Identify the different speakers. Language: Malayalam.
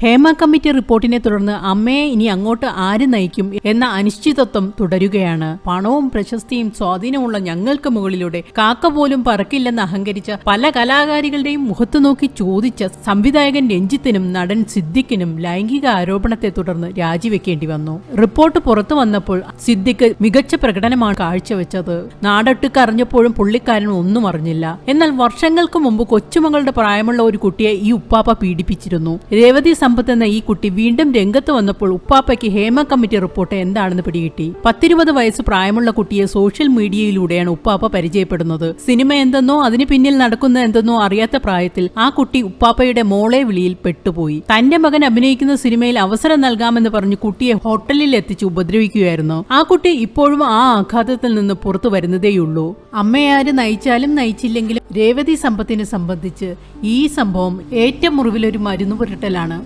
Speaker 1: ഹേമ കമ്മിറ്റി റിപ്പോർട്ടിനെ തുടർന്ന് അമ്മയെ ഇനി അങ്ങോട്ട് ആര് നയിക്കും എന്ന അനിശ്ചിതത്വം തുടരുകയാണ്. പണവും പ്രശസ്തിയും സ്വാധീനമുള്ള ഞങ്ങൾക്ക് മുകളിലൂടെ കാക്ക പോലും പറക്കില്ലെന്ന് അഹങ്കരിച്ച പല കലാകാരികളുടെയും മുഖത്തു നോക്കി ചോദിച്ച സംവിധായകൻ രഞ്ജിത്തിനും നടൻ സിദ്ദിഖിനും ലൈംഗിക ആരോപണത്തെ തുടർന്ന് രാജിവെക്കേണ്ടി വന്നു. റിപ്പോർട്ട് പുറത്തു വന്നപ്പോൾ സിദ്ദിഖ് മികച്ച പ്രകടനമാണ് കാഴ്ചവെച്ചത്. നാടൊട്ടുക്ക് അറിഞ്ഞപ്പോഴും പുള്ളിക്കാരൻ ഒന്നും അറിഞ്ഞില്ല. എന്നാൽ വർഷങ്ങൾക്ക് മുമ്പ് കൊച്ചുമകളുടെ പ്രായമുള്ള ഒരു കുട്ടിയെ ഈ ഉപ്പാപ്പ പീഡിപ്പിച്ചിരുന്നു. രേവതി സമ്പത്ത് എന്ന ഈ കുട്ടി വീണ്ടും രംഗത്ത് വന്നപ്പോൾ ഉപ്പാപ്പയ്ക്ക് ഹേമ കമ്മിറ്റി റിപ്പോർട്ട് എന്താണെന്ന് പിടികിട്ടി. 10-20 വയസ്സ് പ്രായമുള്ള കുട്ടിയെ സോഷ്യൽ മീഡിയയിലൂടെയാണ് ഉപ്പാപ്പ പരിചയപ്പെടുന്നത്. സിനിമ എന്തെന്നോ അതിന് പിന്നിൽ നടക്കുന്ന എന്തെന്നോ അറിയാത്ത പ്രായത്തിൽ ആ കുട്ടി ഉപ്പാപ്പയുടെ മോളെ വിളിയിൽ പെട്ടുപോയി. തന്റെ മകൻ അഭിനയിക്കുന്ന സിനിമയിൽ അവസരം നൽകാമെന്ന് പറഞ്ഞ് കുട്ടിയെ ഹോട്ടലിൽ എത്തിച്ച് ഉപദ്രവിക്കുകയായിരുന്നു. ആ കുട്ടി ഇപ്പോഴും ആ ആഘാതത്തിൽ നിന്ന് പുറത്തു വരുന്നതേയുള്ളൂ. അമ്മയാര് നയിച്ചാലും നയിച്ചില്ലെങ്കിലും രേവതി സമ്പത്തിനെ സംബന്ധിച്ച് ഈ സംഭവം ഏറ്റവും മുറിവിലൊരു മരുന്ന് പുരട്ടലാണ്.